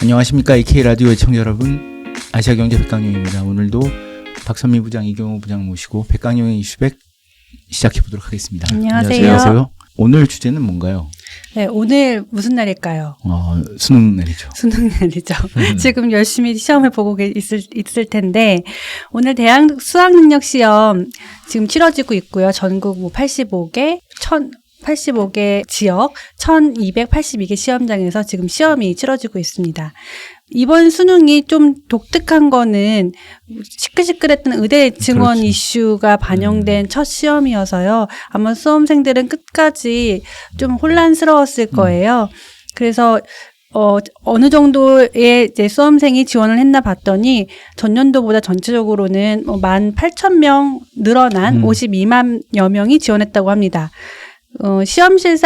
안녕하십니까. K라디오 애청자 여러분. 아시아경제 백강용입니다. 오늘도 박선미 부장, 이경호 부장 모시고 백강용의 이슈백 시작해보도록 하겠습니다. 안녕하세요. 오늘 주제는 뭔가요? 네, 오늘 무슨 날일까요? 수능 날이죠. 수능 날이죠. 지금 열심히 시험을 보고 있을 텐데, 오늘 대학 수학능력 시험 지금 치러지고 있고요. 전국 85개 지역 1282개 시험장에서 지금 시험이 치러지고 있습니다. 이번 수능이 좀 독특한 거는 시끌시끌했던 의대 증원 그렇죠. 이슈가 반영된 첫 시험이어서요. 아마 수험생들은 끝까지 좀 혼란스러웠을 거예요. 그래서 어느 정도의 이제 수험생이 지원을 했나 봤더니 전년도보다 전체적으로는 18,000명 늘어난 52만여 명이 지원했다고 합니다. 시험실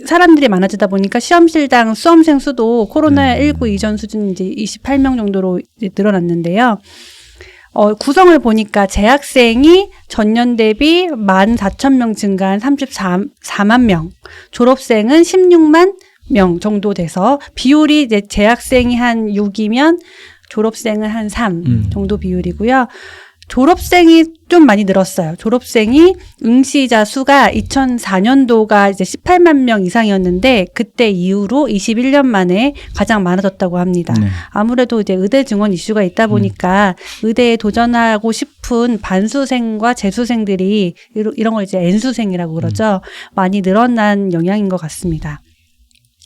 사람들이 많아지다 보니까 시험실당 수험생 수도 코로나19 이전 수준 이제 28명 정도로 이제 늘어났는데요. 구성을 보니까 재학생이 전년 대비 14,000명 증가한 34만 명, 졸업생은 16만 명 정도 돼서 비율이 이제 재학생이 한 6이면 졸업생은 한 3 정도 비율이고요. 졸업생이 좀 많이 늘었어요. 졸업생이 응시자 수가 2004년도가 이제 18만 명 이상이었는데 그때 이후로 21년 만에 가장 많아졌다고 합니다. 네. 아무래도 이제 의대 증원 이슈가 있다 보니까 의대에 도전하고 싶은 반수생과 재수생들이 이런 걸 이제 N수생이라고 그러죠. 많이 늘어난 영향인 것 같습니다.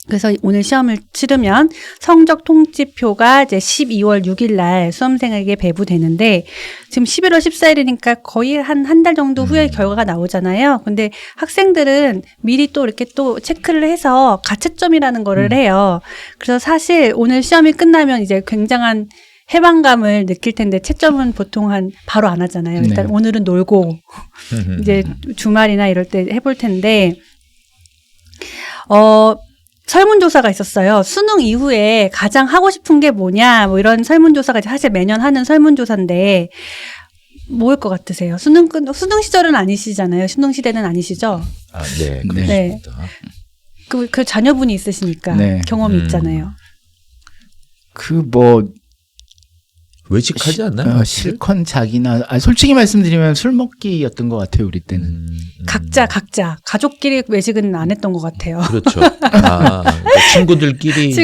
그래서 오늘 시험을 치르면 성적 통지표가 이제 12월 6일 날 수험생에게 배부되는데 지금 11월 14일이니까 거의 한 달 정도 후에 결과가 나오잖아요. 근데 학생들은 미리 또 이렇게 또 체크를 해서 가채점이라는 거를 해요. 그래서 사실 오늘 시험이 끝나면 이제 굉장한 해방감을 느낄 텐데 채점은 보통 바로 안 하잖아요. 일단 네. 오늘은 놀고 이제 주말이나 이럴 때 해볼 텐데 설문조사가 있었어요. 수능 이후에 가장 하고 싶은 게 뭐냐, 뭐 이런 설문조사가 사실 매년 하는 설문조사인데, 뭐일 것 같으세요? 수능 시절은 아니시잖아요. 수능 시대는 아니시죠? 네, 그렇습니다. 그 자녀분이 있으시니까 네. 경험이 있잖아요. 외식하지 않나요? 실컷 자기나, 솔직히 말씀드리면 술 먹기였던 것 같아요, 우리 때는. 각자 가족끼리 외식은 안 했던 것 같아요. 그렇죠. 친구들끼리.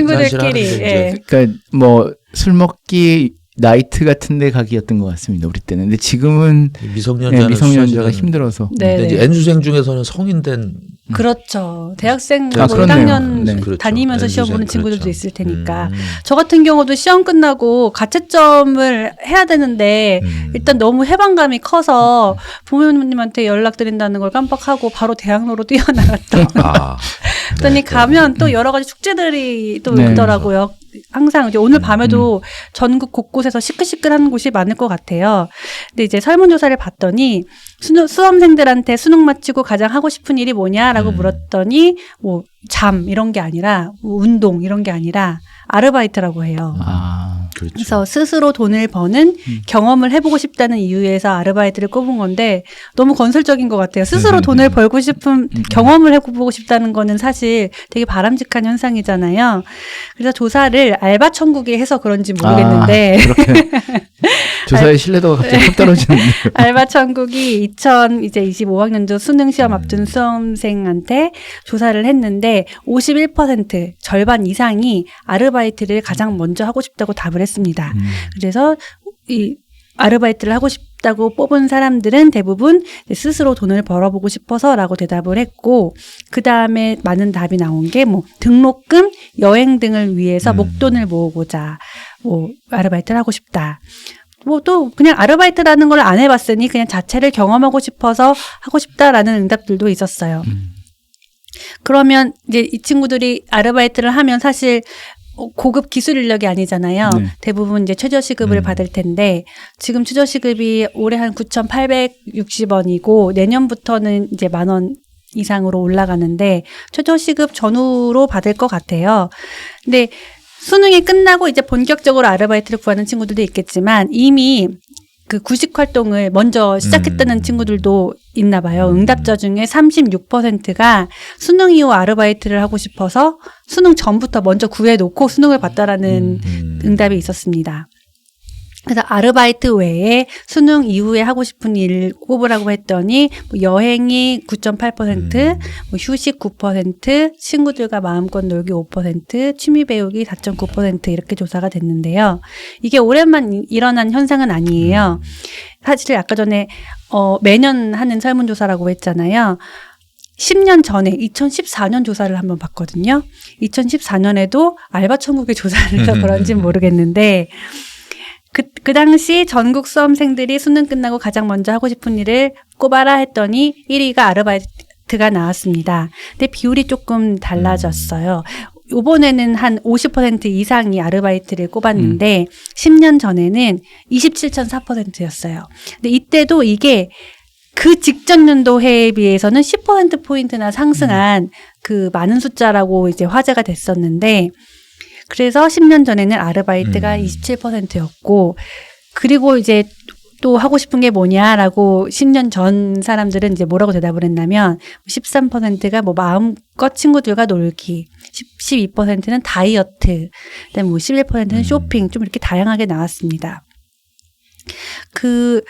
예. 그러니까 술 먹기 나이트 같은 데 가기였던 것 같습니다, 우리 때는. 근데 지금은 미성년자가 힘들어서. 네. 이제 N수생 중에서는 성인된. 그렇죠. 대학생 그러네요. 1학년 네. 그렇죠. 다니면서 시험 보는 N수생, 친구들도 그렇죠. 있을 테니까. 저 같은 경우도 시험 끝나고 가채점을 해야 되는데 일단 너무 해방감이 커서 부모님한테 연락드린다는 걸 깜빡하고 바로 대학로로 뛰어나갔던. 그랬더니 가면 또 여러 가지 축제들이 또 네. 있더라고요. 항상 이제 오늘 밤에도 전국 곳곳에서 시끌시끌한 곳이 많을 것 같아요. 근데 이제 설문조사를 봤더니 수험생들한테 수능 마치고 가장 하고 싶은 일이 뭐냐라고 물었더니 잠 이런 게 아니라 운동 이런 게 아니라 아르바이트라고 해요. 그렇죠. 그래서 스스로 돈을 버는 경험을 해보고 싶다는 이유에서 아르바이트를 꼽은 건데 너무 건설적인 것 같아요. 스스로 돈을 벌고 싶은 경험을 해보고 싶다는 거는 사실 되게 바람직한 현상이잖아요. 그래서 조사를 알바 천국이 해서 그런지 모르겠는데 그렇게 조사의 신뢰도가 갑자기 확 떨어지는데요. 알바 천국이 2025학년도 수능 시험 앞둔 수험생한테 조사를 했는데 51% 절반 이상이 아르바이트를 가장 먼저 하고 싶다고 답을 했습니다. 그래서 이 아르바이트를 하고 싶다고 뽑은 사람들은 대부분 스스로 돈을 벌어보고 싶어서라고 대답을 했고 그 다음에 많은 답이 나온 게 등록금, 여행 등을 위해서 목돈을 모으고자 아르바이트를 하고 싶다. 또 그냥 아르바이트라는 걸 안 해봤으니 그냥 자체를 경험하고 싶어서 하고 싶다라는 응답들도 있었어요. 그러면 이제 이 친구들이 아르바이트를 하면 사실 고급 기술 인력이 아니잖아요. 네. 대부분 이제 최저시급을 받을 텐데 지금 최저시급이 올해 한 9,860원이고 내년부터는 이제 10,000원 이상으로 올라가는데 최저시급 전후로 받을 것 같아요. 근데 수능이 끝나고 이제 본격적으로 아르바이트를 구하는 친구들도 있겠지만 이미 그 구식 활동을 먼저 시작했다는 친구들도 있나 봐요. 응답자 중에 36%가 수능 이후 아르바이트를 하고 싶어서 수능 전부터 먼저 구해놓고 수능을 봤다라는 응답이 있었습니다. 그래서 아르바이트 외에 수능 이후에 하고 싶은 일 꼽으라고 했더니 뭐 여행이 9.8%, 뭐 휴식 9%, 친구들과 마음껏 놀기 5%, 취미 배우기 4.9% 이렇게 조사가 됐는데요. 이게 올해만 일어난 현상은 아니에요. 사실 아까 전에 매년 하는 설문조사라고 했잖아요. 10년 전에 2014년 조사를 한번 봤거든요. 2014년에도 알바천국의 조사를 해서 그런지는 모르겠는데 그 당시 전국 수험생들이 수능 끝나고 가장 먼저 하고 싶은 일을 꼽아라 했더니 1위가 아르바이트가 나왔습니다. 근데 비율이 조금 달라졌어요. 이번에는 한 50% 이상이 아르바이트를 꼽았는데 10년 전에는 27.4%였어요. 근데 이때도 이게 그 직전 연도 해에 비해서는 10%포인트나 상승한 그 많은 숫자라고 이제 화제가 됐었는데 그래서 10년 전에는 아르바이트가 27%였고 그리고 이제 또 하고 싶은 게 뭐냐라고 10년 전 사람들은 이제 뭐라고 대답을 했냐면 13%가 뭐 마음껏 친구들과 놀기, 12%는 다이어트, 그다음에 뭐 11%는 쇼핑 좀 이렇게 다양하게 나왔습니다. 그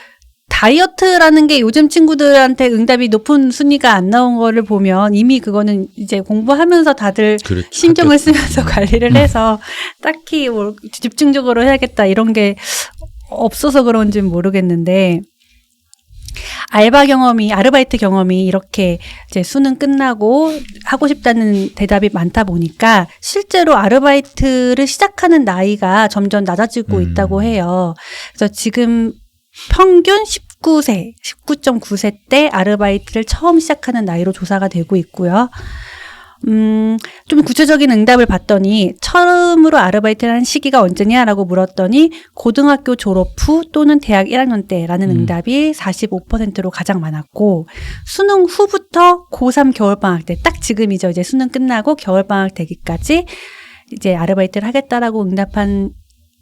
다이어트라는 게 요즘 친구들한테 응답이 높은 순위가 안 나온 거를 보면 이미 그거는 이제 공부하면서 다들 그렇죠. 신경을 쓰면서 관리를 해서 딱히 뭐 집중적으로 해야겠다 이런 게 없어서 그런지는 모르겠는데 아르바이트 경험이 이렇게 이제 수능 끝나고 하고 싶다는 대답이 많다 보니까 실제로 아르바이트를 시작하는 나이가 점점 낮아지고 있다고 해요. 그래서 지금 평균 19세, 19.9세 때 아르바이트를 처음 시작하는 나이로 조사가 되고 있고요. 좀 구체적인 응답을 봤더니 처음으로 아르바이트를 한 시기가 언제냐라고 물었더니 고등학교 졸업 후 또는 대학 1학년 때라는 응답이 45%로 가장 많았고 수능 후부터 고3 겨울방학 때 딱 지금이죠. 이제 수능 끝나고 겨울방학 되기까지 이제 아르바이트를 하겠다라고 응답한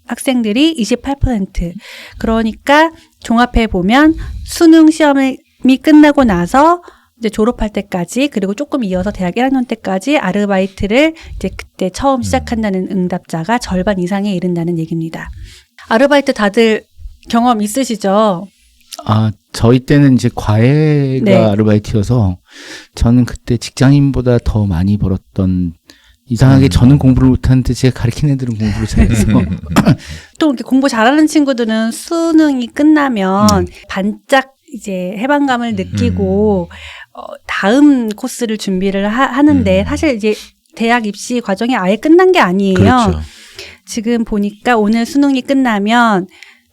학생들이 28%. 그러니까 종합해 보면 수능 시험이 끝나고 나서 이제 졸업할 때까지 그리고 조금 이어서 대학 1학년 때까지 아르바이트를 이제 그때 처음 시작한다는 응답자가 절반 이상에 이른다는 얘기입니다. 아르바이트 다들 경험 있으시죠? 저희 때는 이제 과외가 네. 아르바이트여서 저는 그때 직장인보다 더 많이 벌었던 이상하게 저는 공부를 못하는데 제가 가르치는 애들은 공부를 잘해서 또 이렇게 공부 잘하는 친구들은 수능이 끝나면 반짝 이제 해방감을 느끼고 다음 코스를 준비를 하는데 사실 이제 대학 입시 과정이 아예 끝난 게 아니에요. 그렇죠. 지금 보니까 오늘 수능이 끝나면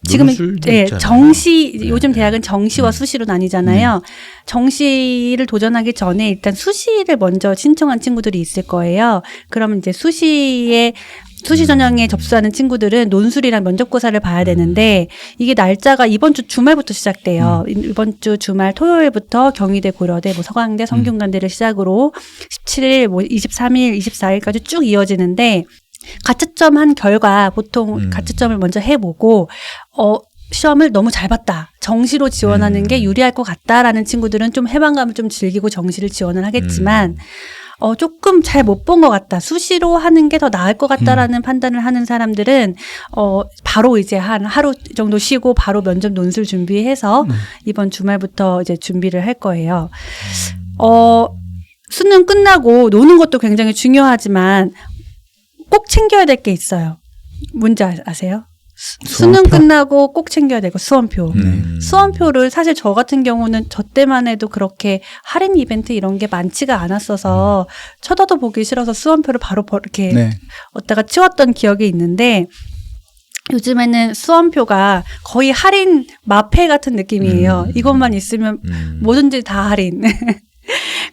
지금은 논술도 있잖아요. 정시 요즘 대학은 정시와 수시로 나뉘잖아요. 정시를 도전하기 전에 일단 수시를 먼저 신청한 친구들이 있을 거예요. 그러면 이제 수시 전형에 접수하는 친구들은 논술이랑 면접고사를 봐야 되는데 이게 날짜가 이번 주 주말부터 시작돼요. 이번 주 주말 토요일부터 경희대, 고려대, 뭐 서강대, 성균관대를 시작으로 17일, 뭐 23일, 24일까지 쭉 이어지는데 가채점 한 결과 보통 가채점을 먼저 해보고 시험을 너무 잘 봤다. 정시로 지원하는 게 유리할 것 같다라는 친구들은 좀 해방감을 좀 즐기고 정시를 지원을 하겠지만 조금 잘 못 본 것 같다. 수시로 하는 게 더 나을 것 같다라는 판단을 하는 사람들은 바로 이제 한 하루 정도 쉬고 바로 면접 논술 준비해서 이번 주말부터 이제 준비를 할 거예요. 수능 끝나고 노는 것도 굉장히 중요하지만 꼭 챙겨야 될 게 있어요. 뭔지 아세요? 수능 끝나고 꼭 챙겨야 되고 수험표. 수험표를 사실 저 같은 경우는 저 때만 해도 그렇게 할인 이벤트 이런 게 많지가 않았어서 쳐다도 보기 싫어서 수험표를 바로 이렇게 얻다가 치웠던 기억이 있는데 요즘에는 수험표가 거의 할인 마페 같은 느낌이에요. 이것만 있으면 뭐든지 다 할인.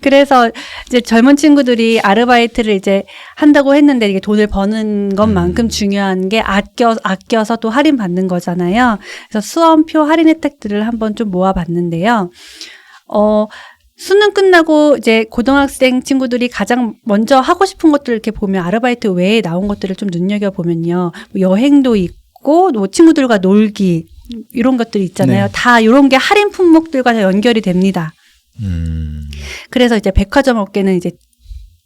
그래서 이제 젊은 친구들이 아르바이트를 이제 한다고 했는데 이게 돈을 버는 것만큼 중요한 게 아껴서 또 할인 받는 거잖아요. 그래서 수험표 할인 혜택들을 한번 좀 모아봤는데요. 수능 끝나고 이제 고등학생 친구들이 가장 먼저 하고 싶은 것들을 이렇게 보면 아르바이트 외에 나온 것들을 좀 눈여겨보면요. 여행도 있고, 뭐 친구들과 놀기, 이런 것들이 있잖아요. 네. 다 이런 게 할인 품목들과 다 연결이 됩니다. 그래서 이제 백화점 업계는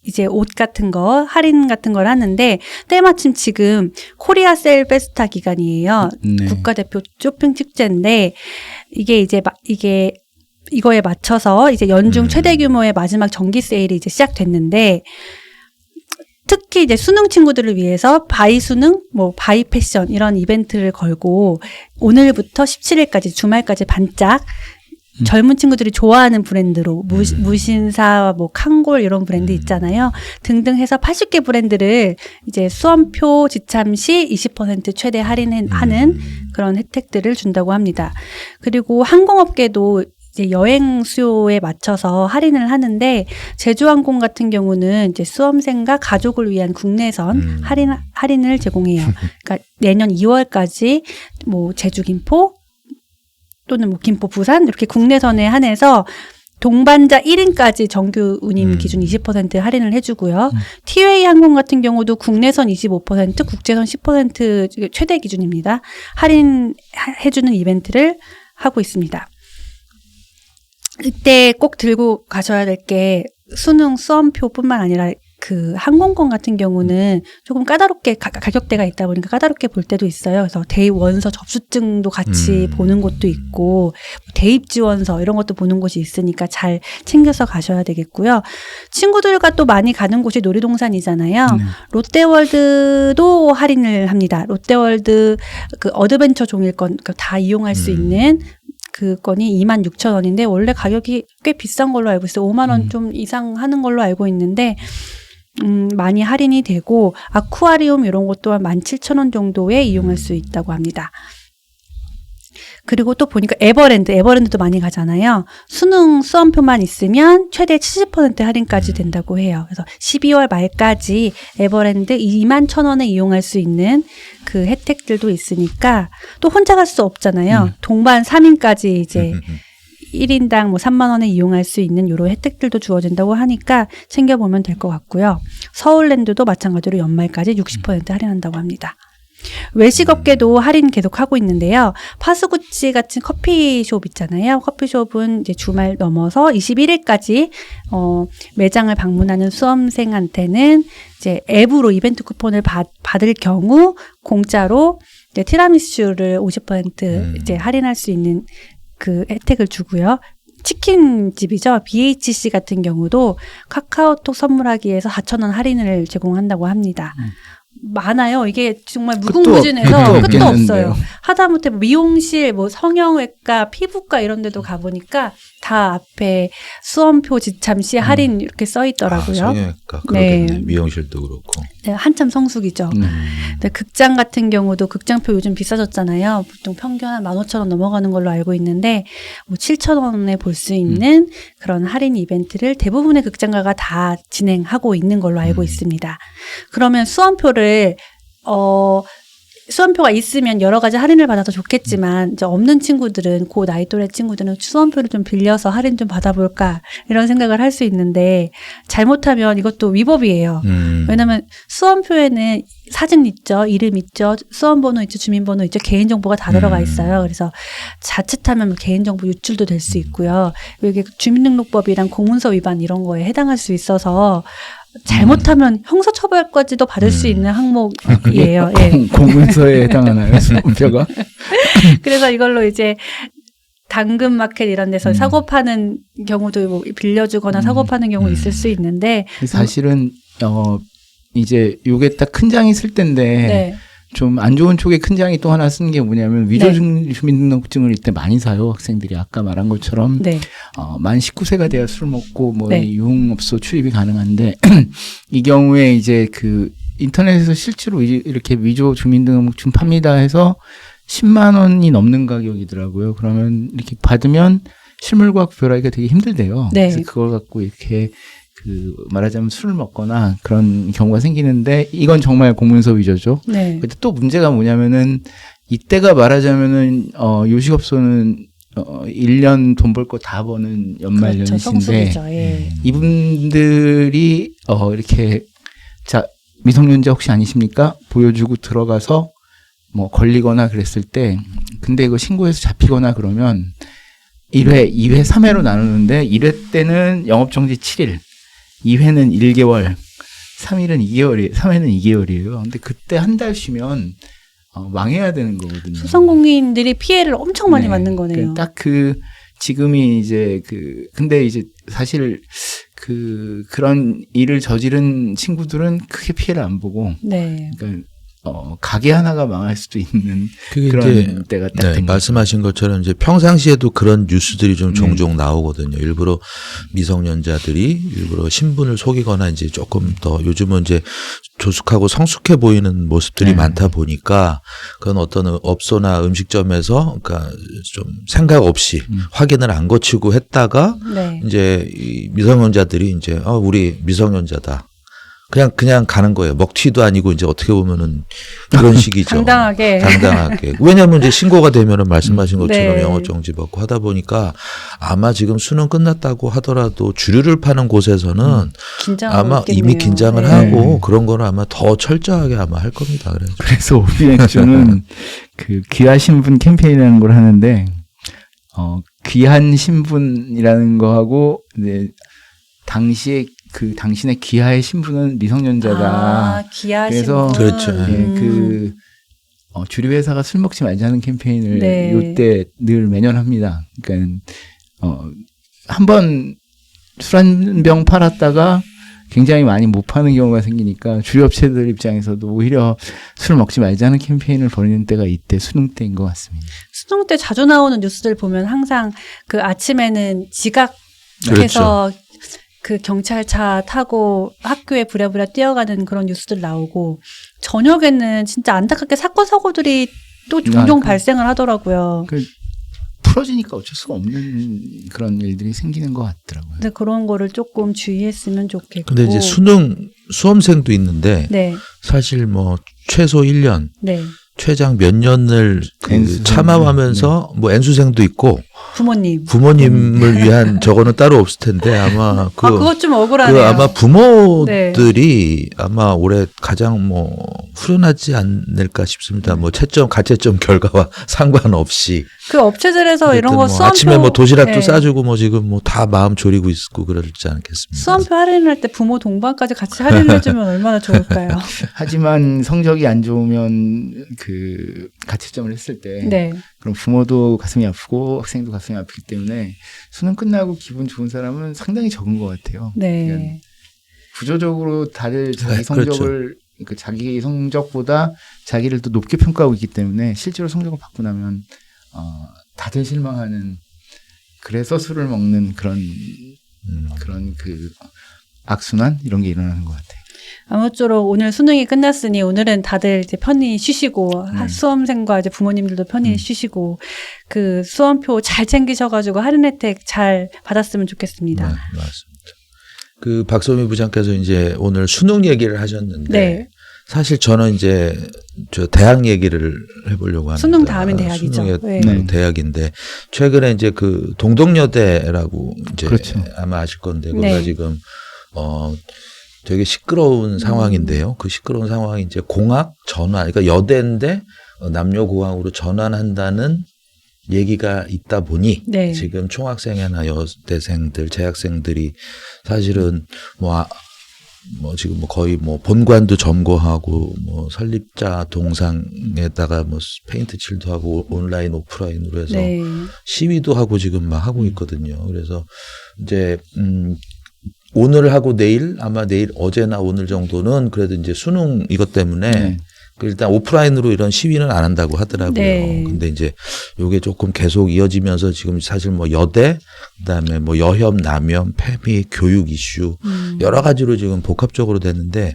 이제 옷 같은 거, 할인 같은 걸 하는데, 때마침 지금 코리아 세일 페스타 기간이에요. 네. 국가대표 쇼핑 축제인데, 이거에 맞춰서 이제 연중 최대 규모의 마지막 정기 세일이 이제 시작됐는데, 특히 이제 수능 친구들을 위해서 바이 수능, 바이 패션 이런 이벤트를 걸고, 오늘부터 17일까지 주말까지 반짝 젊은 친구들이 좋아하는 브랜드로 무신사, 칸골 이런 브랜드 있잖아요. 등등 해서 80개 브랜드를 이제 수험표 지참 시 20% 최대 할인하는 그런 혜택들을 준다고 합니다. 그리고 항공업계도 이제 여행 수요에 맞춰서 할인을 하는데, 제주항공 같은 경우는 이제 수험생과 가족을 위한 국내선 할인을 제공해요. 그러니까 내년 2월까지 제주 김포 또는 김포 부산 이렇게 국내선에 한해서 동반자 1인까지 정규 운임 기준 20% 할인을 해주고요. 티웨이 항공 같은 경우도 국내선 25%, 국제선 10% 최대 기준입니다. 할인해주는 이벤트를 하고 있습니다. 이때 꼭 들고 가셔야 될 게 수능 수험표뿐만 아니라 그 항공권 같은 경우는 조금 까다롭게 가격대가 있다 보니까 까다롭게 볼 때도 있어요. 그래서 대입 원서 접수증도 같이 보는 곳도 있고 대입 지원서 이런 것도 보는 곳이 있으니까 잘 챙겨서 가셔야 되겠고요. 친구들과 또 많이 가는 곳이 놀이동산이잖아요. 롯데월드도 할인을 합니다. 롯데월드 그 어드벤처 종일권 다 이용할 수 있는 그 건이 26,000원인데 원래 가격이 꽤 비싼 걸로 알고 있어요. 5만 원 좀 이상 하는 걸로 알고 있는데 많이 할인이 되고 아쿠아리움 이런 것 또한 17,000원 정도에 이용할 수 있다고 합니다. 그리고 또 보니까 에버랜드도 많이 가잖아요. 수능 수험표만 있으면 최대 70% 할인까지 된다고 해요. 그래서 12월 말까지 에버랜드 21,000원에 이용할 수 있는 그 혜택들도 있으니까 또 혼자 갈 수 없잖아요. 동반 3인까지 이제 1인당 3만 원에 이용할 수 있는 이런 혜택들도 주어진다고 하니까 챙겨보면 될 것 같고요. 서울랜드도 마찬가지로 연말까지 60% 할인한다고 합니다. 외식업계도 할인 계속 하고 있는데요. 파스구치 같은 커피숍 있잖아요. 커피숍은 이제 주말 넘어서 21일까지 매장을 방문하는 수험생한테는 이제 앱으로 이벤트 쿠폰을 받을 경우 공짜로 이제 티라미수를 50% 이제 할인할 수 있는 그 혜택을 주고요. 치킨집이죠. BHC 같은 경우도 카카오톡 선물하기에서 4,000원 할인을 제공한다고 합니다. 많아요. 이게 정말 무궁무진해서 끝도 없어요. 하다못해 미용실, 성형외과, 피부과 이런 데도 가보니까 다 앞에 수험표 지참 시 할인 이렇게 써 있더라고요. 성형외과, 그러겠네. 미용실도 그렇고. 네, 한참 성수기죠. 네, 극장 같은 경우도 극장표 요즘 비싸졌잖아요. 보통 평균 한 15,000원 넘어가는 걸로 알고 있는데 7,000원에 볼 수 있는 그런 할인 이벤트를 대부분의 극장가가 다 진행하고 있는 걸로 알고 있습니다. 그러면 수험표가 있으면 여러 가지 할인을 받아서 좋겠지만 이제 없는 친구들은 그 나이 또래 친구들은 수험표를 좀 빌려서 할인 좀 받아볼까 이런 생각을 할 수 있는데 잘못하면 이것도 위법이에요. 왜냐하면 수험표에는 사진 있죠, 이름 있죠, 수험번호 있죠, 주민번호 있죠, 개인정보가 다 들어가 있어요. 그래서 자칫하면 개인정보 유출도 될 수 있고요. 이게 주민등록법이랑 공문서 위반 이런 거에 해당할 수 있어서 잘못하면 형사처벌까지도 받을 수 있는 항목이에요. 예. 공문서에 해당하나요, 수험표가? 그래서 이걸로 이제 당근마켓 이런 데서 사고 파는 경우도 빌려주거나 사고 파는 경우 있을 수 있는데 사실은 이제 요게 딱 큰 장이 쓸 때인데 네. 좀 안 좋은 쪽에 큰 장이 또 하나 쓰는 게 뭐냐면 위조 주민등록증을 이때 많이 사요. 학생들이 아까 말한 것처럼 만 19세가 돼야 술 먹고 유흥업소 출입이 가능한데 이 경우에 이제 그 인터넷에서 실제로 이렇게 위조 주민등록증 팝니다 해서 10만 원이 넘는 가격이더라고요. 그러면 이렇게 받으면 실물과 구별하기가 되게 힘들대요. 그래서 그걸 갖고 이렇게 그 말하자면 술을 먹거나 그런 경우가 생기는데 이건 정말 공문서 위조죠. 근데 또 문제가 뭐냐면은 이때가 말하자면은 요식업소는 1년 돈 벌 거 다 버는 연말 연시인데 이분들이 이렇게 자 미성년자 혹시 아니십니까? 보여주고 들어가서 뭐 걸리거나 그랬을 때 근데 이거 신고해서 잡히거나 그러면 1회, 2회, 3회로 나누는데 1회 때는 영업정지 7일, 2회는 1개월, 3회는 2개월이에요. 근데 그때 한 달 쉬면 망해야 되는 거거든요. 소상공인들이 피해를 엄청 많이 받는 거네요. 딱 지금이 이제 근데 이제 사실 그런 일을 저지른 친구들은 크게 피해를 안 보고. 네. 그러니까 가게 하나가 망할 수도 있는 그게 그런 이제 때가 딱 된 말씀하신 것처럼 이제 평상시에도 그런 뉴스들이 좀 종종 나오거든요. 일부러 미성년자들이 일부러 신분을 속이거나 이제 조금 더 요즘은 이제 조숙하고 성숙해 보이는 모습들이 많다 보니까 그건 어떤 업소나 음식점에서 그러니까 좀 생각 없이 확인을 안 거치고 했다가 이제 이 미성년자들이 이제 우리 미성년자다. 그냥 가는 거예요. 먹튀도 아니고 이제 어떻게 보면은 그런 식이죠. 당당하게. 왜냐하면 이제 신고가 되면은 말씀하신 것처럼 영업정지 받고 하다 보니까 아마 지금 수능 끝났다고 하더라도 주류를 파는 곳에서는 아마 있겠네요. 이미 긴장을 하고 그런 거는 아마 더 철저하게 아마 할 겁니다. 그래서 오비액션은 귀하 신분 캠페인이라는 걸 하는데 귀한 신분이라는 거하고 이제 당시에 당신의 귀하의 신분은 미성년자다. 귀하 그래서 신분. 그렇죠. 주류 회사가 술 먹지 말자는 캠페인을 이때 늘 매년 합니다. 그러니까 한 번 술 한 병 팔았다가 굉장히 많이 못 파는 경우가 생기니까 주류 업체들 입장에서도 오히려 술 먹지 말자는 캠페인을 벌이는 때가 이때 수능 때인 것 같습니다. 수능 때 자주 나오는 뉴스들 보면 항상 아침에는 지각해서 경찰차 타고 학교에 부랴부랴 뛰어가는 그런 뉴스들 나오고 저녁에는 진짜 안타깝게 사건 사고들이 또 종종 발생을 하더라고요. 풀어지니까 어쩔 수가 없는 그런 일들이 생기는 것 같더라고요. 근데 그런 거를 조금 주의했으면 좋겠고. 근데 이제 수험생도 있는데 사실 뭐 최소 1년, 최장 몇 년을 참아가면서 뭐 N수생도 있고 부모님을 위한 저거는 따로 없을 텐데 아마 그것 좀 억울하네요. 아마 부모들이 아마 올해 가장 뭐 후련하지 않을까 싶습니다. 뭐 가채점 결과와 상관없이 업체들에서 이런 거 수험표 아침에 뭐 도시락도 싸주고 뭐 지금 뭐 다 마음 졸이고 있고 그러지 않겠습니까? 수험표 할인할 때 부모 동반까지 같이 할인을 해주면 얼마나 좋을까요? 하지만 성적이 안 좋으면 가채점을 했을 때 그럼 부모도 가슴이 아프고 학생도 가슴이 아프기 때문에 수능 끝나고 기분 좋은 사람은 상당히 적은 것 같아요. 그러니까 구조적으로 다들 자기 성적을 자기 성적보다 자기를 더 높게 평가하고 있기 때문에 실제로 성적을 받고 나면 다들 실망하는 그래서 술을 먹는 그런 악순환 이런 게 일어나는 것 같아요. 아무쪼록 오늘 수능이 끝났으니 오늘은 다들 이제 편히 쉬시고 수험생과 이제 부모님들도 편히 쉬시고 수험표 잘 챙기셔가지고 할인 혜택 잘 받았으면 좋겠습니다. 네, 맞습니다. 박소미 부장께서 이제 오늘 수능 얘기를 하셨는데 사실 저는 이제 대학 얘기를 해보려고 합니다. 수능 다음엔 대학이죠. 수능의 대학인데 최근에 이제 동덕여대라고 이제 아마 아실 건데 거기가 지금 되게 시끄러운 상황인데요. 그 시끄러운 상황이 이제 공학 전환, 그러니까 여대인데 남녀 공학으로 전환한다는 얘기가 있다 보니 지금 총학생이나 여대생들, 재학생들이 사실은 지금 거의 본관도 점거하고 설립자 동상에다가 페인트 칠도 하고 온라인 오프라인으로 해서 시위도 하고 지금 막 하고 있거든요. 그래서 이제 오늘 하고 내일 아마 내일 어제나 오늘 정도는 그래도 이제 수능 이것 때문에 일단 오프라인으로 이런 시위는 안 한다고 하더라고요. 근데 이제 요게 조금 계속 이어지면서 지금 사실 여대 그다음에 여혐, 남혐, 패미, 교육 이슈 여러 가지로 지금 복합적으로 됐는데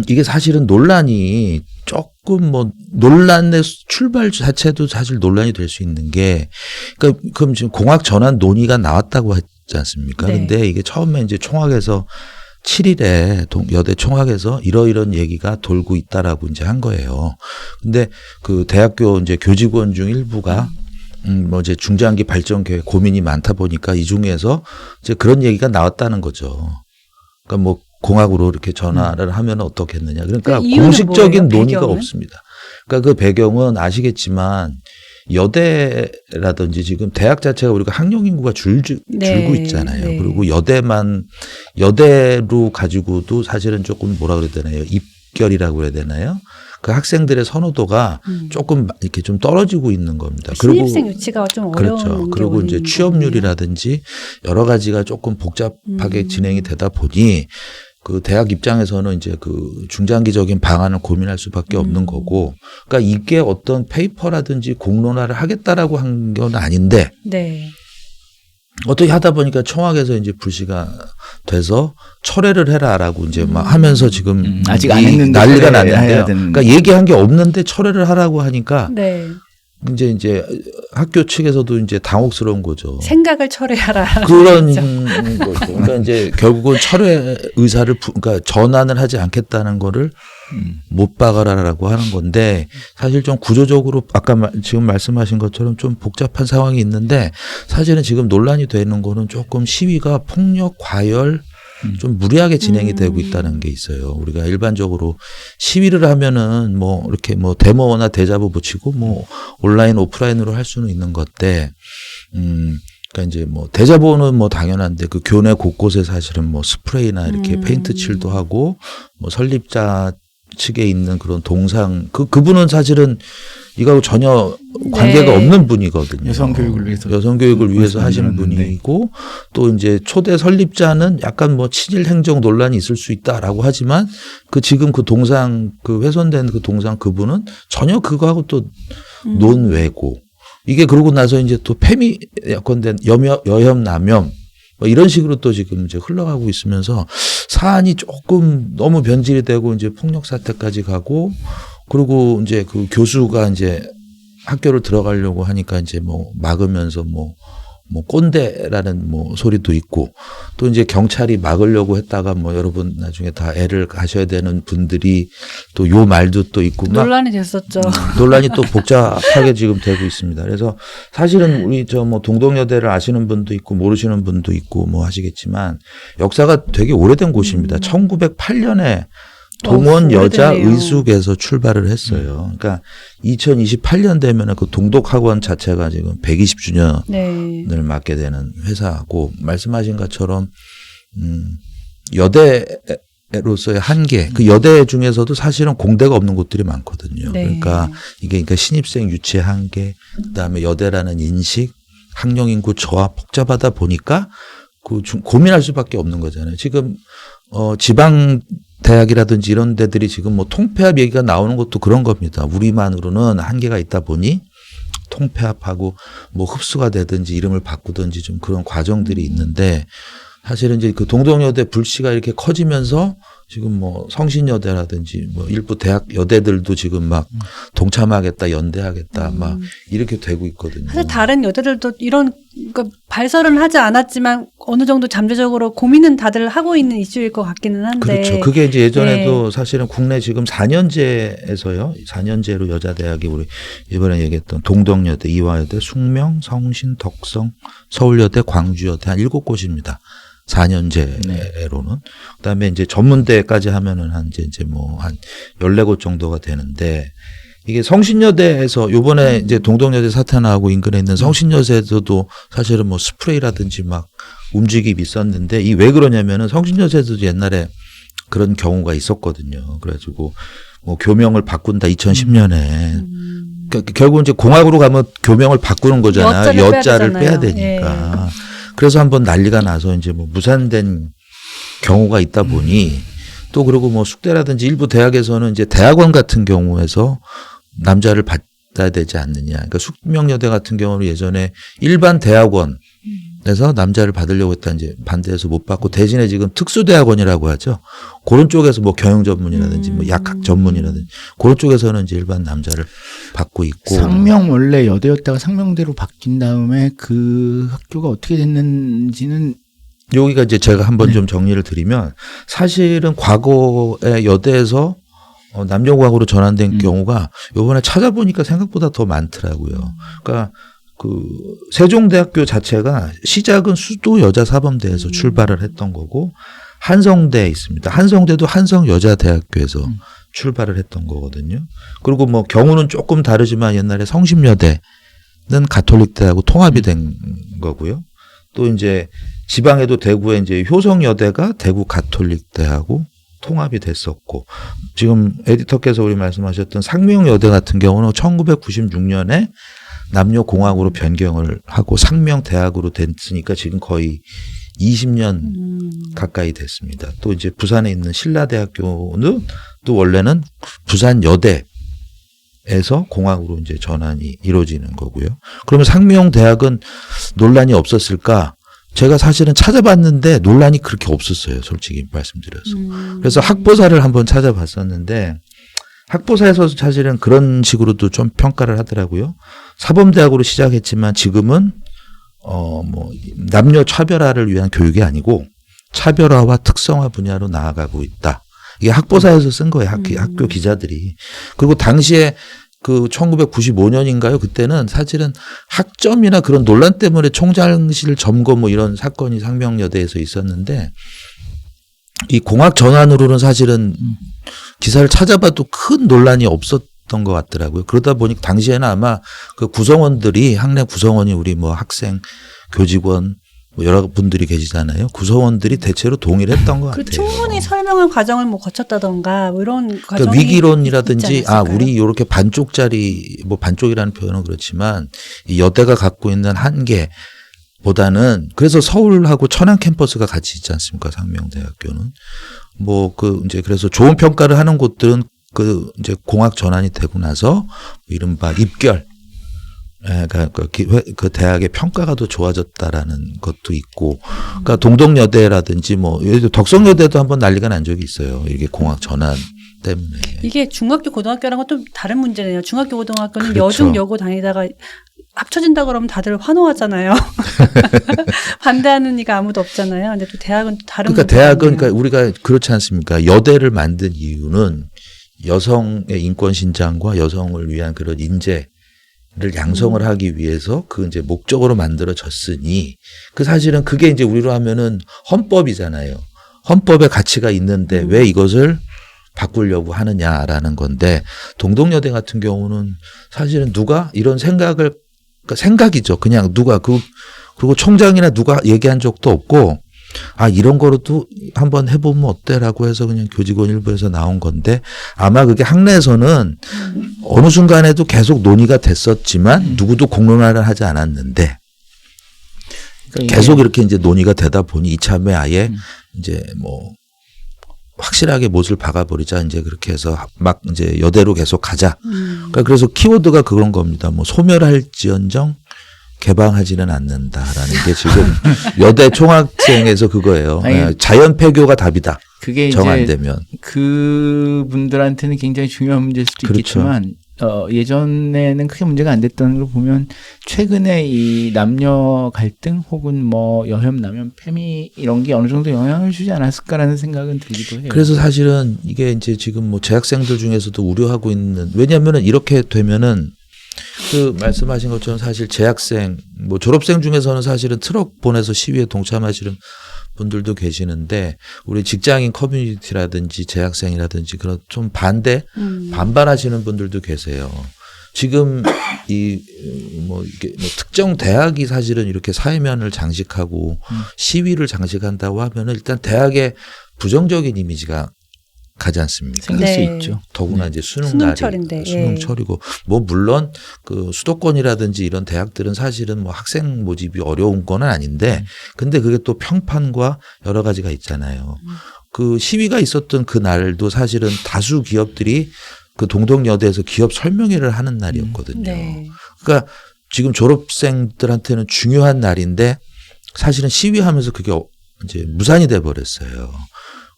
이게 사실은 논란이 조금 논란의 출발 자체도 사실 논란이 될 수 있는 게 그럼 지금 공학 전환 논의가 나왔다고 했지 않습니까? 근데 이게 처음에 이제 총학에서 7일에 여대 총학에서 이런 얘기가 돌고 있다라고 이제 한 거예요. 근데 대학교 이제 교직원 중 일부가 이제 중장기 발전 계획 고민이 많다 보니까 이 중에서 이제 그런 얘기가 나왔다는 거죠. 그러니까 공학으로 이렇게 전화를 하면 어떻겠느냐. 그러니까 공식적인 논의가 없습니다. 그러니까 그 배경은 아시겠지만 여대라든지 지금 대학 자체가 우리가 학령 인구가 줄고 있잖아요. 네. 그리고 여대로 가지고도 사실은 조금 뭐라 그래야 되나요? 입결이라고 그래야 되나요? 그 학생들의 선호도가 조금 이렇게 좀 떨어지고 있는 겁니다. 신입생 유치가 좀 어려운 그렇죠. 그리고 이제 취업률이라든지 여러 가지가 조금 복잡하게 진행이 되다 보니 그 대학 입장에서는 이제 그 중장기적인 방안을 고민할 수밖에 없는 거고, 그러니까 이게 어떤 페이퍼라든지 공론화를 하겠다라고 한 건 아닌데, 네. 어떻게 하다 보니까 청와대에서 이제 불씨가 돼서 철회를 해라라고 이제 막 하면서 지금 아직 안 했는데 난리가 났는데요. 그러니까 얘기한 게 없는데 철회를 하라고 하니까 네. 이제 학교 측에서도 이제 당혹스러운 거죠. 생각을 철회하라. 그런 거죠. 그러니까 이제 결국은 철회 의사를 그러니까 전환을 하지 않겠다는 거를 못 박아라라고 하는 건데, 사실 좀 구조적으로 아까 지금 말씀하신 것처럼 좀 복잡한 상황이 있는데, 사실은 지금 논란이 되는 거는 조금 시위가 폭력, 과열, 좀 무리하게 진행이 되고 있다는 게 있어요. 우리가 일반적으로 시위를 하면은 뭐 이렇게 뭐 데모나 대자보 붙이고 뭐 온라인 오프라인으로 할 수는 있는 건데, 그러니까 이제 뭐 대자보는 뭐 당연한데 그 교내 곳곳에 사실은 뭐 스프레이나 이렇게 페인트 칠도 하고 뭐 설립자 측에 있는 그런 동상 그분은 사실은 이거하고 전혀 관계가 없는 분이거든요. 여성 교육을 위해서 하시는 분이고, 또 이제 초대 설립자는 약간 뭐 친일 행정 논란이 있을 수 있다라고 하지만 그 지금 그 동상 그 훼손된 그 동상 그분은 전혀 그거하고 또 논외고, 이게 그러고 나서 이제 또 폐미 건된 여혐 남혐 뭐 이런 식으로 또 지금 이제 흘러가고 있으면서 사안이 조금 너무 변질이 되고 이제 폭력 사태까지 가고, 그리고 이제 그 교수가 이제 학교를 들어가려고 하니까 이제 뭐 막으면서 뭐 꼰대라는 뭐 소리도 있고, 또 이제 경찰이 막으려고 했다가 뭐 여러분 나중에 다 애를 가셔야 되는 분들이 또 요 말도 또 있고 막 논란이 됐었죠. 논란이 또 복잡하게 지금 되고 있습니다. 그래서 사실은 우리 저 뭐 동덕여대를 아시는 분도 있고 모르시는 분도 있고 뭐 하시겠지만 역사가 되게 오래된 곳입니다. 1908년에 동원 여자 의숙에서 출발을 했어요. 그러니까 2028년 되면은 그 동독학원 자체가 지금 120주년을 네. 맞게 되는 회사고, 말씀하신 것처럼 여대로서의 한계, 그 여대 중에서도 사실은 공대가 없는 곳들이 많거든요. 네. 그러니까 이게 그러니까 신입생 유치의 한계, 그다음에 여대라는 인식, 학령 인구 저하 복잡하다 보니까 그 고민할 수밖에 없는 거잖아요. 지금 지방 대학이라든지 이런 데들이 지금 뭐 통폐합 얘기가 나오는 것도 그런 겁니다. 우리만으로는 한계가 있다 보니 통폐합하고 뭐 흡수가 되든지 이름을 바꾸든지 좀 그런 과정들이 있는데, 사실은 이제 그 동덕여대 불씨가 이렇게 커지면서 지금 뭐 성신여대라든지 뭐 일부 대학 여대들도 지금 막 동참하겠다, 연대하겠다 막 이렇게 되고 있거든요. 사실 다른 여대들도 이런 그러니까 발설은 하지 않았지만 어느 정도 잠재적으로 고민은 다들 하고 있는 이슈일 것 같기는 한데. 그렇죠. 그게 이제 예전에도 사실은 국내 지금 4년제에서요. 4년제로 여자대학이 우리 이번에 얘기했던 동덕여대, 이화여대, 숙명, 성신, 덕성, 서울여대, 광주여대 한 7곳입니다. 4년제로는. 그다음에 이제 전문대까지 하면은 한 이제 뭐 한 14곳 정도가 되는데, 이게 성신여대에서 요번에 이제 동덕여대 사태 나고 인근에 있는 성신여대에서도 사실은 뭐 스프레이라든지 막 움직임이 있었는데, 이 왜 그러냐면은 성신여대에서도 옛날에 그런 경우가 있었거든요. 그래가지고 뭐 교명을 바꾼다 2010년에. 그러니까 결국은 이제 공학으로 가면 교명을 바꾸는 거잖아요. 여자를 빼야 되니까. 그래서 한번 난리가 나서 이제 뭐 무산된 경우가 있다 보니, 또 그리고 뭐 숙대라든지 일부 대학에서는 이제 대학원 같은 경우에서 남자를 받아야 되지 않느냐. 그러니까 숙명여대 같은 경우는 예전에 일반 대학원에서 남자를 받으려고 했다 이제 반대해서 못 받고, 대신에 지금 특수대학원이라고 하죠. 그런 쪽에서 뭐 경영 전문이라든지 뭐 약학 전문이라든지 그런 쪽에서는 이제 일반 남자를 받고 있고. 상명 원래 여대였다가 상명대로 바뀐 다음에 그 학교가 어떻게 됐는지는 여기가 이제 제가 한번 좀 정리를 드리면, 사실은 과거에 여대에서 남녀공학으로 전환된 경우가 요번에 찾아보니까 생각보다 더 많더라고요. 그러니까 그 세종대학교 자체가 시작은 수도 여자사범대에서 출발을 했던 거고, 한성대에 있습니다. 한성대도 한성여자대학교에서 출발을 했던 거거든요. 그리고 뭐 경우는 조금 다르지만 옛날에 성심여대는 가톨릭대하고 통합이 된 거고요. 또 이제 지방에도 대구에 이제 효성여대가 대구 가톨릭대하고 통합이 됐었고, 지금 에디터께서 우리 말씀하셨던 상명여대 같은 경우는 1996년에 남녀공학으로 변경을 하고 상명대학으로 됐으니까 지금 거의 20년 가까이 됐습니다. 또 이제 부산에 있는 신라대학교는 또 원래는 부산여대에서 공학으로 이제 전환이 이루어지는 거고요. 그러면 상명대학은 논란이 없었을까? 제가 사실은 찾아봤는데 논란이 그렇게 없었어요. 솔직히 말씀드려서. 그래서 학보사를 한번 찾아봤었는데 학보사에서 사실은 그런 식으로도 좀 평가를 하더라고요. 사범대학으로 시작했지만 지금은 뭐 남녀 차별화를 위한 교육이 아니고 차별화와 특성화 분야로 나아가고 있다. 이게 학보사에서 쓴 거예요. 학교 기자들이. 그리고 당시에 그 1995년인가요? 그때는 사실은 학점이나 그런 논란 때문에 총장실 점거 뭐 이런 사건이 상명여대에서 있었는데 이 공학 전환으로는 사실은 기사를 찾아봐도 큰 논란이 없었던 것 같더라고요. 그러다 보니까 당시에는 아마 그 구성원들이 학내 구성원이 우리 뭐 학생, 교직원 뭐 여러 분들이 계시잖아요. 구성원들이 대체로 동의를 했던 것 같아요. 충분히 설명한 과정을 뭐 거쳤다던가 뭐 이런 과정이 그러니까 위기론이라든지 우리 이렇게 반쪽짜리 뭐 반쪽이라는 표현은 그렇지만 이 여대가 갖고 있는 한계보다는 그래서 서울하고 천안 캠퍼스가 같이 있지 않습니까? 상명대학교는 뭐 그 이제 그래서 좋은 평가를 하는 곳들은 그 이제 공학 전환이 되고 나서 이른바 입결 그 대학의 평가가 더 좋아졌다라는 것도 있고, 그러니까 동덕여대라든지 뭐 예를 들어 덕성여대도 한번 난리가 난 적이 있어요. 이게 공학 전환 때문에. 이게 중학교 고등학교랑은 좀 다른 문제네요. 중학교 고등학교는 그렇죠. 여중 여고 다니다가 합쳐진다 그러면 다들 환호하잖아요. 반대하는 이가 아무도 없잖아요. 근데 또 대학은 다른. 그러니까 대학은 그러니까 우리가 그렇지 않습니까? 여대를 만든 이유는 여성의 인권 신장과 여성을 위한 그런 인재 를 양성을 하기 위해서 그 이제 목적으로 만들어졌으니 그 사실은 그게 이제 우리로 하면은 헌법이잖아요. 헌법의 가치가 있는데 왜 이것을 바꾸려고 하느냐라는 건데, 동덕여대 같은 경우는 사실은 누가 이런 생각을, 그러니까 생각이죠. 그냥 누가 그리고 총장이나 누가 얘기한 적도 없고, 이런 거로도 한번 해보면 어때라고 해서 그냥 교직원 일부에서 나온 건데, 아마 그게 학내에서는 어느 순간에도 계속 논의가 됐었지만 누구도 공론화를 하지 않았는데, 그러니까 계속 이렇게 이제 논의가 되다 보니 이참에 아예 이제 뭐 확실하게 못을 박아버리자, 이제 그렇게 해서 막 이제 여대로 계속 가자. 그러니까 그래서 키워드가 그런 겁니다. 뭐 소멸할지언정 개방하지는 않는다라는 게 지금 여대 총학생에서 그거예요. 아니, 자연 폐교가 답이다. 그게 정안되면. 이제 그분들한테는 굉장히 중요한 문제일 수도 그렇죠. 있겠지만 예전에는 크게 문제가 안 됐다는 걸 보면 최근에 이 남녀 갈등 혹은 뭐 여혐, 남혐, 페미 이런 게 어느 정도 영향을 주지 않았을까라는 생각은 들기도 해요. 그래서 사실은 이게 이제 지금 뭐 재학생들 중에서도 우려하고 있는, 왜냐하면은 이렇게 되면은 그 말씀하신 것처럼 사실 재학생, 뭐 졸업생 중에서는 사실은 트럭 보내서 시위에 동참하시는 분들도 계시는데, 우리 직장인 커뮤니티라든지 재학생이라든지 그런 좀 반발하시는 분들도 계세요. 지금 이게 특정 대학이 사실은 이렇게 사회면을 장식하고 시위를 장식한다고 하면은 일단 대학의 부정적인 이미지가 가지 않습니까? 생길 수 있죠. 더구나 이제 수능철인데. 수능철이고, 뭐 물론 그 수도권이라든지 이런 대학들은 사실은 뭐 학생 모집이 어려운 건 아닌데, 근데 그게 또 평판과 여러 가지가 있잖아요. 그 시위가 있었던 그 날도 사실은 다수 기업들이 그 동덕여대에서 기업 설명회를 하는 날이었거든요. 네. 그러니까 지금 졸업생들한테는 중요한 날인데 사실은 시위하면서 그게 이제 무산이 돼 버렸어요.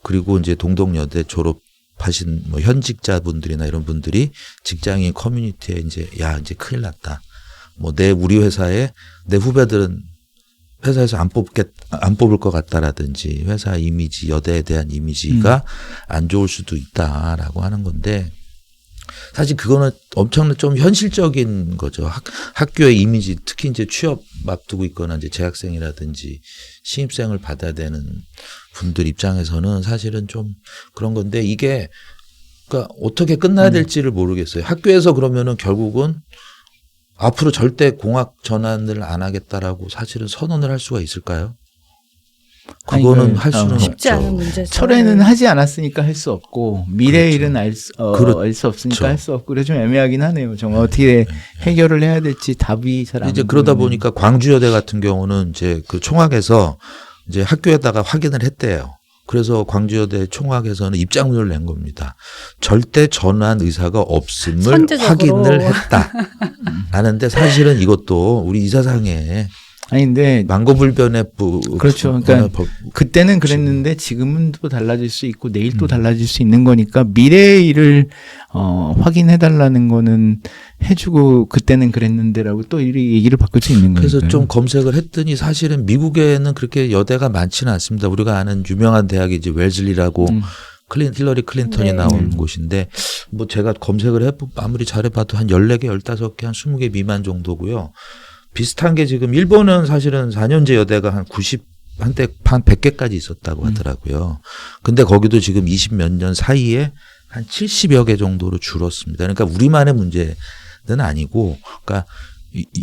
그리고 이제 동덕여대 졸업하신 뭐 현직자분들이나 이런 분들이 직장인 커뮤니티에 이제 이제 큰일 났다. 뭐 우리 회사에 내 후배들은 회사에서 안 뽑을 것 같다라든지 회사 이미지, 여대에 대한 이미지가 안 좋을 수도 있다라고 하는 건데, 사실 그거는 엄청난 좀 현실적인 거죠. 학교의 이미지, 특히 이제 취업 앞두고 있거나 이제 재학생이라든지 신입생을 받아야 되는 분들 입장에서는 사실은 좀 그런 건데, 이게 그러니까 어떻게 끝나야 될지를 모르겠어요. 학교에서 그러면은 결국은 앞으로 절대 공학 전환을 안 하겠다라고 사실은 선언을 할 수가 있을까요? 그거는 할 수는 쉽지 없죠. 않은 문제죠. 철회는 하지 않았으니까 할 수 없고 미래의 일은 알 수 없으니까 할 수 없고 그래서 좀 애매하긴 하네요. 정말 어떻게 해결을 해야 될지 답이 잘 안 이제 그러다 보니까 광주여대 같은 경우는 이제 그 총학에서 이제 학교에다가 확인을 했대요. 그래서 광주여대 총학에서는 입장문을 낸 겁니다. 절대 전환 의사가 없음을 선제적으로. 확인을 했다. 하는데 사실은 이것도 우리 이사상에 아니 근데 망고불변의 그렇죠. 그러니까 그때는 그랬는데 지금은 또 달라질 수 있고 내일 또 달라질 수 있는 거니까 미래의 일을 확인해 달라는 거는 해주고 그때는 그랬는데라고 또 얘기를 바꿀 수 있는 거예요. 그래서 좀 검색을 했더니 사실은 미국에는 그렇게 여대가 많지는 않습니다. 우리가 아는 유명한 대학이 이제 웰즐리라고 힐러리 클린턴이 나온 곳인데 뭐 제가 검색을 아무리 잘해봐도 한 14개, 15개, 한 20개 미만 정도고요. 비슷한 게 지금 일본은 사실은 4년제 여대가 한 90, 한때 한 100개까지 있었다고 하더라고요. 근데 거기도 지금 20 몇 년 사이에 한 70여 개 정도로 줄었습니다. 그러니까 우리만의 문제는 아니고, 그러니까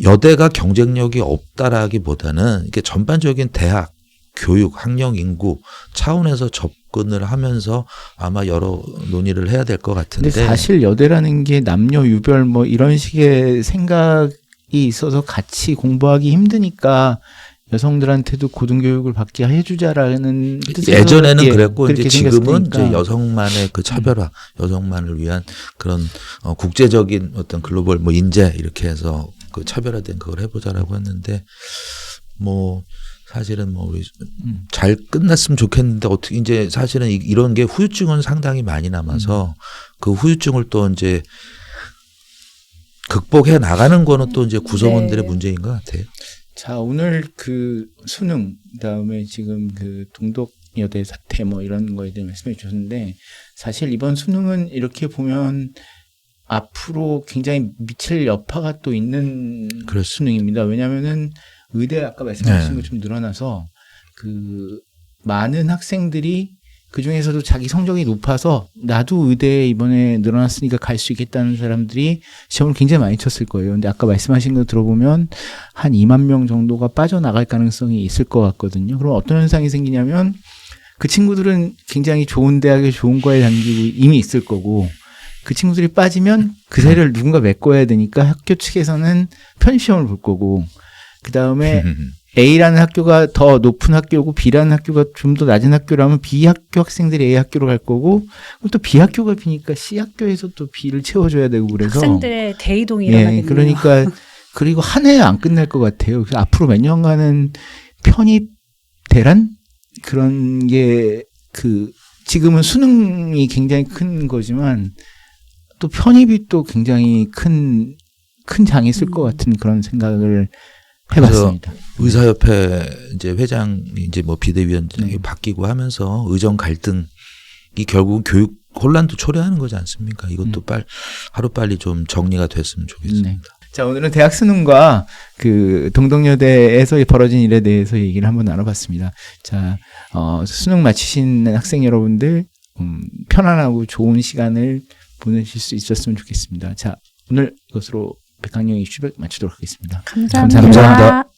여대가 경쟁력이 없다라기보다는 이게 전반적인 대학, 교육, 학령 인구 차원에서 접근을 하면서 아마 여러 논의를 해야 될 것 같은데. 근데 사실 여대라는 게 남녀 유별 뭐 이런 식의 생각이 있어서 같이 공부하기 힘드니까 여성들한테도 고등교육을 받게 해주자라는 뜻에서 예전에는 그랬고 이제 지금은 생겼으니까. 이제 여성만의 그 차별화, 여성만을 위한 그런 국제적인 어떤 글로벌 뭐 인재 이렇게 해서 그 차별화된 그걸 해보자라고 했는데 뭐 사실은 뭐 우리 잘 끝났으면 좋겠는데 어떻게 이제 사실은 이런 게 후유증은 상당히 많이 남아서 그 후유증을 또 이제 극복해 나가는 거는 또 이제 구성원들의 문제인 것 같아요. 자, 오늘 그 수능, 그다음에 지금 그 동덕여대 사태 뭐 이런 거에 대해 말씀해 주셨는데 사실 이번 수능은 이렇게 보면 앞으로 굉장히 미칠 여파가 또 있는 수능입니다. 왜냐하면은 의대 아까 말씀하신 것좀 늘어나서 그 많은 학생들이 그 중에서도 자기 성적이 높아서 나도 의대에 이번에 늘어났으니까 갈 수 있겠다는 사람들이 시험을 굉장히 많이 쳤을 거예요. 근데 아까 말씀하신 거 들어보면 한 2만 명 정도가 빠져나갈 가능성이 있을 것 같거든요. 그럼 어떤 현상이 생기냐면 그 친구들은 굉장히 좋은 대학에 좋은 과에 다니고 이미 있을 거고 그 친구들이 빠지면 그 자리를 누군가 메꿔야 되니까 학교 측에서는 편입시험을 볼 거고 그 다음에 A라는 학교가 더 높은 학교고 B라는 학교가 좀 더 낮은 학교라면 B 학교 학생들이 A 학교로 갈 거고 또 B 학교가 B니까 C 학교에서 또 B를 채워줘야 되고 그래서 학생들의 대이동이 일어나겠네요. 그러니까 그리고 한 해에 안 끝날 것 같아요. 그래서 앞으로 몇 년간은 편입 대란 그런 게 그 지금은 수능이 굉장히 큰 거지만 또 편입이 또 굉장히 큰 장이 있을 것 같은 그런 생각을 해봤습니다. 의사협회 이제 회장이 이제 뭐 비대위원장이 바뀌고 하면서 의정 갈등이 결국 교육 혼란도 초래하는 거지 않습니까? 이것도 하루빨리 좀 정리가 됐으면 좋겠습니다. 네. 자, 오늘은 대학 수능과 그 동덕여대에서 벌어진 일에 대해서 얘기를 한번 나눠봤습니다. 자, 수능 마치신 학생 여러분들 편안하고 좋은 시간을 보내실 수 있었으면 좋겠습니다. 자, 오늘 이것으로 백학령 이슈 마치도록 하겠습니다. 감사합니다. 감사합니다.